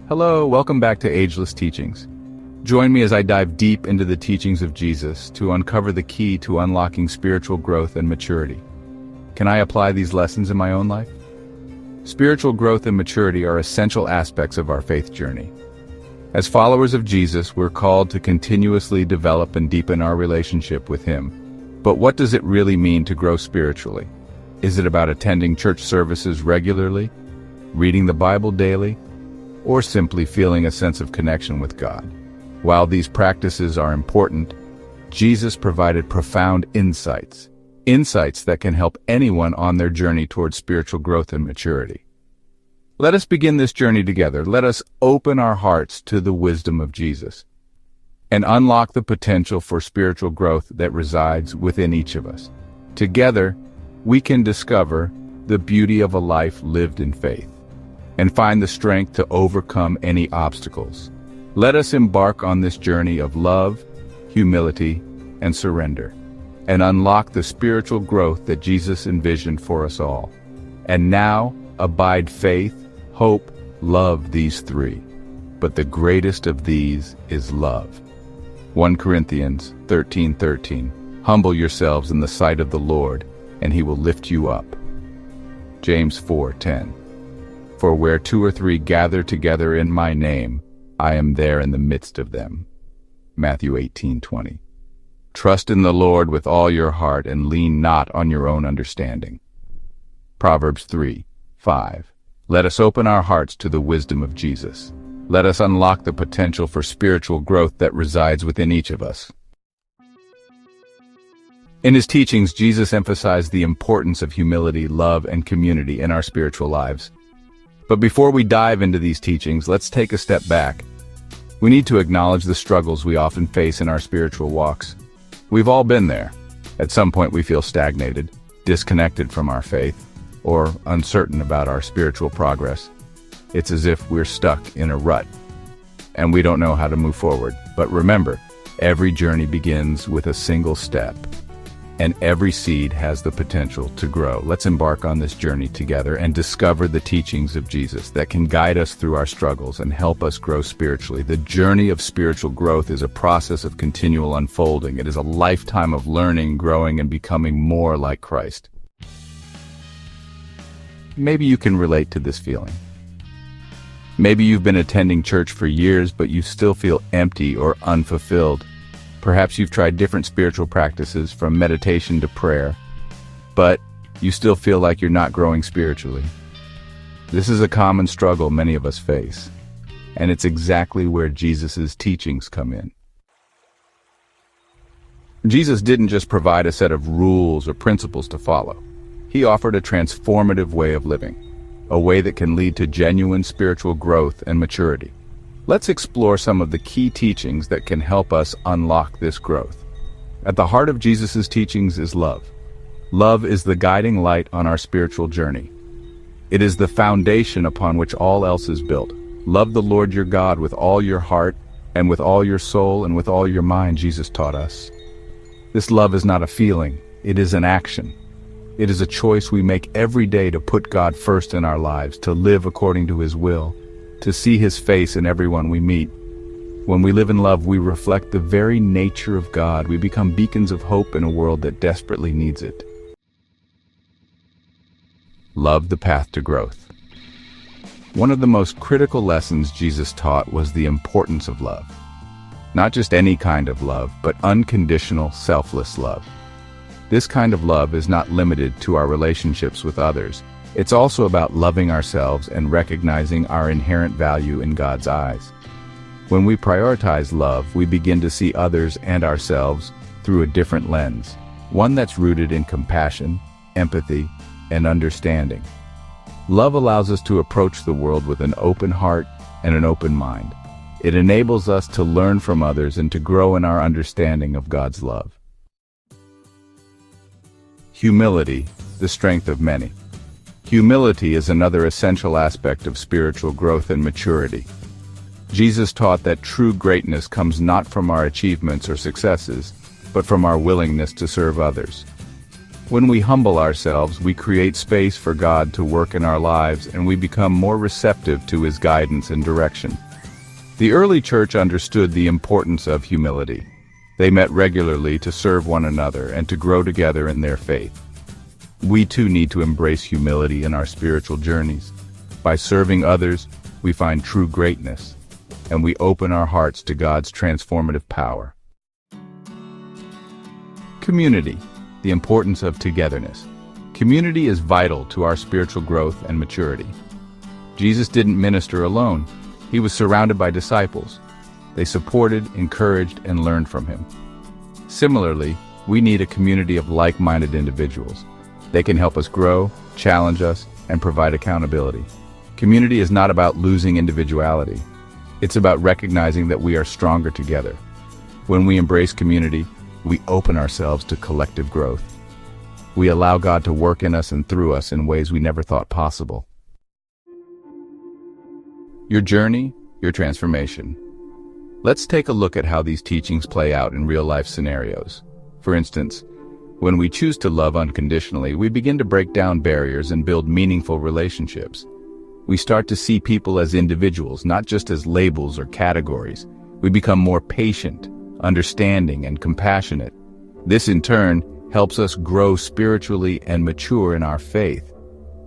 Hello, welcome back to Ageless Teachings. Join me as I dive deep into the teachings of Jesus to uncover the key to unlocking spiritual growth and maturity. Can I apply these lessons in my own life? Spiritual growth and maturity are essential aspects of our faith journey. As followers of Jesus, we're called to continuously develop and deepen our relationship with Him. But what does it really mean to grow spiritually? Is it about attending church services regularly, reading the Bible daily, or simply feeling a sense of connection with God? While these practices are important, Jesus provided profound insights that can help anyone on their journey towards spiritual growth and maturity. Let us begin this journey together. Let us open our hearts to the wisdom of Jesus and unlock the potential for spiritual growth that resides within each of us. Together, we can discover the beauty of a life lived in faith and find the strength to overcome any obstacles. Let us embark on this journey of love, humility, and surrender, and unlock the spiritual growth that Jesus envisioned for us all. And now, abide faith, hope, love, these three. But the greatest of these is love. 1 Corinthians 13:13. Humble yourselves in the sight of the Lord, and He will lift you up. James 4:10. For where two or three gather together in my name, I am there in the midst of them. Matthew 18:20. Trust in the Lord with all your heart and lean not on your own understanding. Proverbs 3:5. Let us open our hearts to the wisdom of Jesus. Let us unlock the potential for spiritual growth that resides within each of us. In His teachings, Jesus emphasized the importance of humility, love, and community in our spiritual lives. But before we dive into these teachings, let's take a step back. We need to acknowledge the struggles we often face in our spiritual walks. We've all been there. At some point we feel stagnated, disconnected from our faith, or uncertain about our spiritual progress. It's as if we're stuck in a rut, and we don't know how to move forward. But remember, every journey begins with a single step, and every seed has the potential to grow. Let's embark on this journey together and discover the teachings of Jesus that can guide us through our struggles and help us grow spiritually. The journey of spiritual growth is a process of continual unfolding. It is a lifetime of learning, growing, and becoming more like Christ. Maybe you can relate to this feeling. Maybe you've been attending church for years, but you still feel empty or unfulfilled. Perhaps you've tried different spiritual practices from meditation to prayer, but you still feel like you're not growing spiritually. This is a common struggle many of us face, and it's exactly where Jesus' teachings come in. Jesus didn't just provide a set of rules or principles to follow. He offered a transformative way of living, a way that can lead to genuine spiritual growth and maturity. Let's explore some of the key teachings that can help us unlock this growth. At the heart of Jesus' teachings is love. Love is the guiding light on our spiritual journey. It is the foundation upon which all else is built. Love the Lord your God with all your heart and with all your soul and with all your mind, Jesus taught us. This love is not a feeling, it is an action. It is a choice we make every day to put God first in our lives, to live according to His will, to see His face in everyone we meet. When we live in love, we reflect the very nature of God. We become beacons of hope in a world that desperately needs it. Love, the path to growth. One of the most critical lessons Jesus taught was the importance of love. Not just any kind of love, but unconditional, selfless love. This kind of love is not limited to our relationships with others. It's also about loving ourselves and recognizing our inherent value in God's eyes. When we prioritize love, we begin to see others and ourselves through a different lens, one that's rooted in compassion, empathy, and understanding. Love allows us to approach the world with an open heart and an open mind. It enables us to learn from others and to grow in our understanding of God's love. Humility, the strength of many. Humility is another essential aspect of spiritual growth and maturity. Jesus taught that true greatness comes not from our achievements or successes, but from our willingness to serve others. When we humble ourselves, we create space for God to work in our lives, and we become more receptive to His guidance and direction. The early church understood the importance of humility. They met regularly to serve one another and to grow together in their faith. We too need to embrace humility in our spiritual journeys. By serving others, we find true greatness, and we open our hearts to God's transformative power. Community, the importance of togetherness. Community is vital to our spiritual growth and maturity. Jesus didn't minister alone. He was surrounded by disciples. They supported, encouraged, and learned from him. Similarly, we need a community of like-minded individuals. They can help us grow, challenge us, and provide accountability. Community is not about losing individuality. It's about recognizing that we are stronger together. When we embrace community, we open ourselves to collective growth. We allow God to work in us and through us in ways we never thought possible. Your journey, your transformation. Let's take a look at how these teachings play out in real-life scenarios. For instance, when we choose to love unconditionally, we begin to break down barriers and build meaningful relationships. We start to see people as individuals, not just as labels or categories. We become more patient, understanding, and compassionate. This, in turn, helps us grow spiritually and mature in our faith.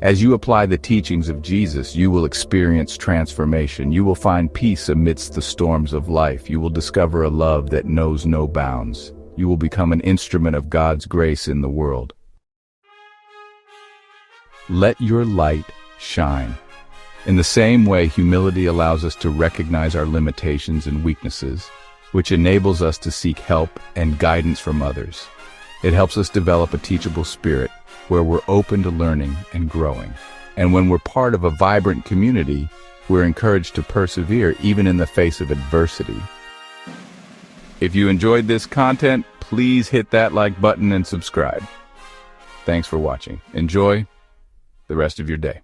As you apply the teachings of Jesus, you will experience transformation. You will find peace amidst the storms of life. You will discover a love that knows no bounds. You will become an instrument of God's grace in the world. Let your light shine. In the same way, humility allows us to recognize our limitations and weaknesses, which enables us to seek help and guidance from others. It helps us develop a teachable spirit where we're open to learning and growing. And when we're part of a vibrant community, we're encouraged to persevere even in the face of adversity. If you enjoyed this content, please hit that like button and subscribe. Thanks for watching. Enjoy the rest of your day.